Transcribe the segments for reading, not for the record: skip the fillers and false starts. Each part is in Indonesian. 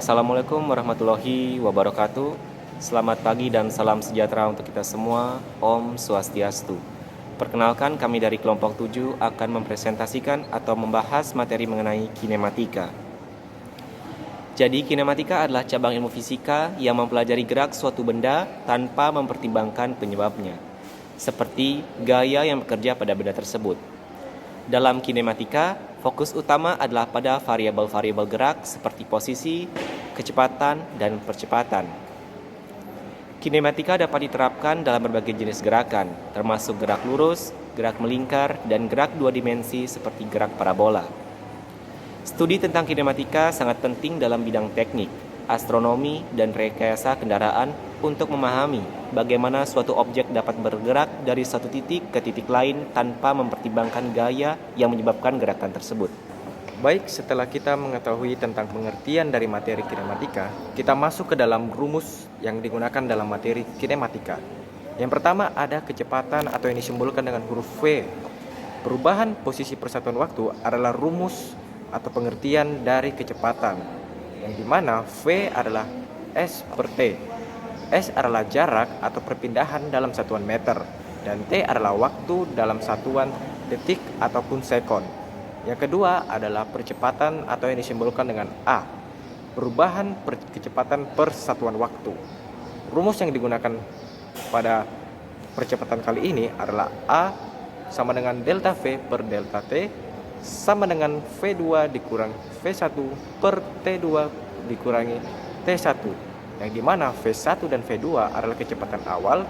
Assalamualaikum warahmatullahi wabarakatuh. Selamat pagi dan salam sejahtera untuk kita semua. Om Swastiastu. Perkenalkan, kami dari kelompok 7 akan mempresentasikan atau membahas materi mengenai kinematika. Jadi, kinematika adalah cabang ilmu fisika yang mempelajari gerak suatu benda tanpa mempertimbangkan penyebabnya, seperti gaya yang bekerja pada benda tersebut. Dalam kinematika, fokus utama adalah pada variabel-variabel gerak seperti posisi, kecepatan, dan percepatan. Kinematika dapat diterapkan dalam berbagai jenis gerakan, termasuk gerak lurus, gerak melingkar, dan gerak dua dimensi seperti gerak parabola. Studi tentang kinematika sangat penting dalam bidang teknik, astronomi, dan rekayasa kendaraan untuk memahami bagaimana suatu objek dapat bergerak dari satu titik ke titik lain tanpa mempertimbangkan gaya yang menyebabkan gerakan tersebut. Baik, setelah kita mengetahui tentang pengertian dari materi kinematika, kita masuk ke dalam rumus yang digunakan dalam materi kinematika. Yang pertama ada kecepatan atau yang disimbolkan dengan huruf V. Perubahan posisi persatuan waktu adalah rumus atau pengertian dari kecepatan, yang dimana V adalah S per T. S adalah jarak atau perpindahan dalam satuan meter, dan T adalah waktu dalam satuan detik ataupun sekon. Yang kedua adalah percepatan atau yang disimbolkan dengan A, perubahan kecepatan per satuan waktu. Rumus yang digunakan pada percepatan kali ini adalah A sama dengan delta V per delta T sama dengan V2 dikurang V1 per T2 dikurangi T1, yang dimana V1 dan V2 adalah kecepatan awal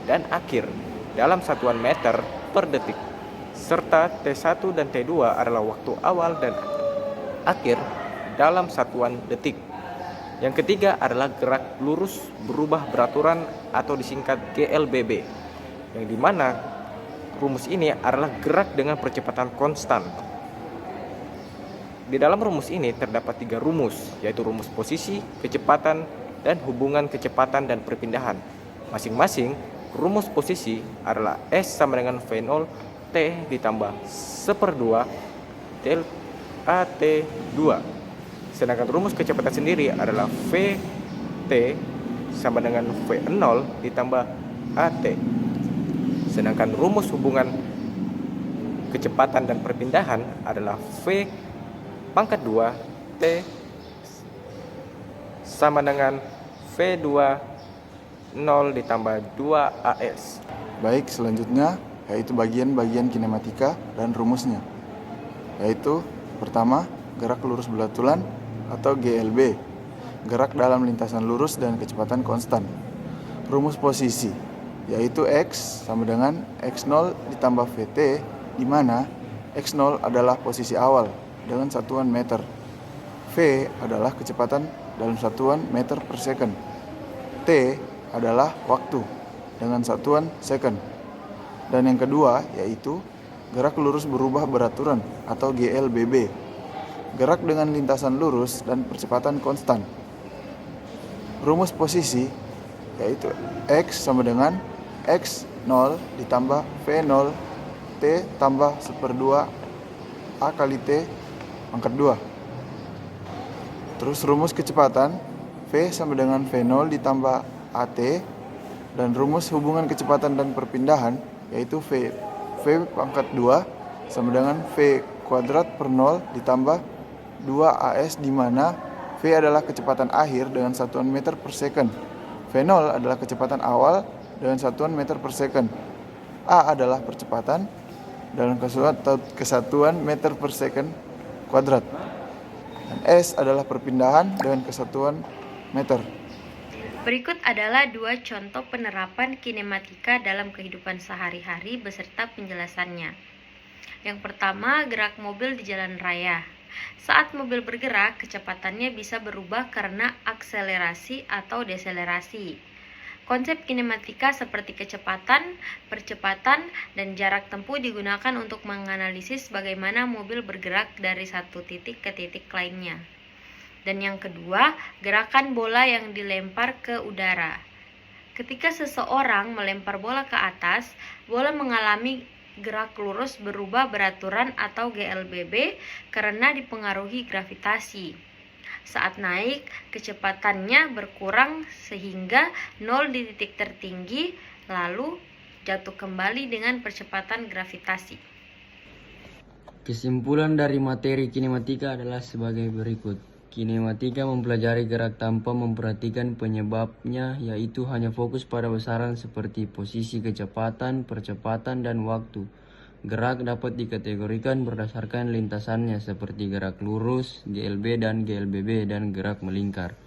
dan akhir dalam satuan meter per detik, serta T1 dan T2 adalah waktu awal dan akhir dalam satuan detik. Yang ketiga adalah gerak lurus berubah beraturan atau disingkat GLBB, yang dimana rumus ini adalah gerak dengan percepatan konstan. Di dalam rumus ini terdapat 3 rumus, yaitu rumus posisi, kecepatan, dan hubungan kecepatan dan perpindahan. Masing-masing rumus posisi adalah S sama dengan V0 T ditambah 1/2 del AT2. Sedangkan rumus kecepatan sendiri adalah VT sama dengan V0 ditambah AT. Sedangkan rumus hubungan kecepatan dan perpindahan adalah V pangkat 2 T sama dengan V2 0 ditambah 2 AS. Baik, selanjutnya yaitu bagian-bagian kinematika dan rumusnya. Yaitu pertama, gerak lurus belaturan atau GLB, gerak dalam lintasan lurus dan kecepatan konstan. Rumus posisi yaitu X sama dengan X0 ditambah VT, di mana X0 adalah posisi awal dengan satuan meter. V adalah kecepatan dalam satuan meter per second. T adalah waktu dengan satuan second. Dan yang kedua yaitu gerak lurus berubah beraturan atau GLBB, gerak dengan lintasan lurus dan percepatan konstan. Rumus posisi yaitu X sama dengan X0 ditambah V0 T tambah 1/2 A kali T pangkat 2. Terus rumus kecepatan V sama dengan V0 ditambah AT, dan rumus hubungan kecepatan dan perpindahan yaitu V pangkat 2 sama dengan V kuadrat per 0 ditambah 2 AS, di mana V adalah kecepatan akhir dengan satuan meter per second. V0 adalah kecepatan awal dengan satuan meter per second. A adalah percepatan dalam kesatuan meter per second kuadrat. Dan S adalah perpindahan dengan kesatuan meter. Berikut adalah 2 contoh penerapan kinematika dalam kehidupan sehari-hari beserta penjelasannya. Yang pertama, gerak mobil di jalan raya. Saat mobil bergerak, kecepatannya bisa berubah karena akselerasi atau deselerasi. Konsep kinematika seperti kecepatan, percepatan, dan jarak tempuh digunakan untuk menganalisis bagaimana mobil bergerak dari satu titik ke titik lainnya. Dan yang kedua, gerakan bola yang dilempar ke udara. Ketika seseorang melempar bola ke atas, bola mengalami gerak lurus berubah beraturan atau GLBB karena dipengaruhi gravitasi. Saat naik, kecepatannya berkurang sehingga 0 di titik tertinggi, lalu jatuh kembali dengan percepatan gravitasi. Kesimpulan dari materi kinematika adalah sebagai berikut. Kinematika mempelajari gerak tanpa memperhatikan penyebabnya, yaitu hanya fokus pada besaran seperti posisi kecepatan, percepatan, dan waktu. Gerak dapat dikategorikan berdasarkan lintasannya seperti gerak lurus, GLB dan GLBB, dan gerak melingkar.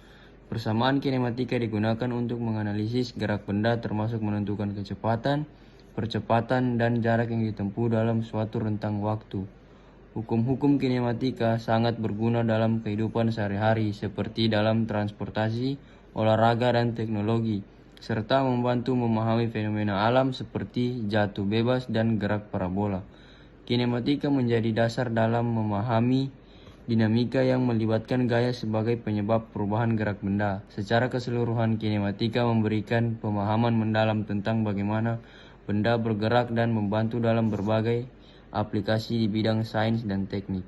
Persamaan kinematika digunakan untuk menganalisis gerak benda termasuk menentukan kecepatan, percepatan, dan jarak yang ditempuh dalam suatu rentang waktu. Hukum-hukum kinematika sangat berguna dalam kehidupan sehari-hari seperti dalam transportasi, olahraga, dan teknologi, serta membantu memahami fenomena alam seperti jatuh bebas dan gerak parabola. Kinematika menjadi dasar dalam memahami dinamika yang melibatkan gaya sebagai penyebab perubahan gerak benda. Secara keseluruhan, kinematika memberikan pemahaman mendalam tentang bagaimana benda bergerak dan membantu dalam berbagai aplikasi di bidang sains dan teknik.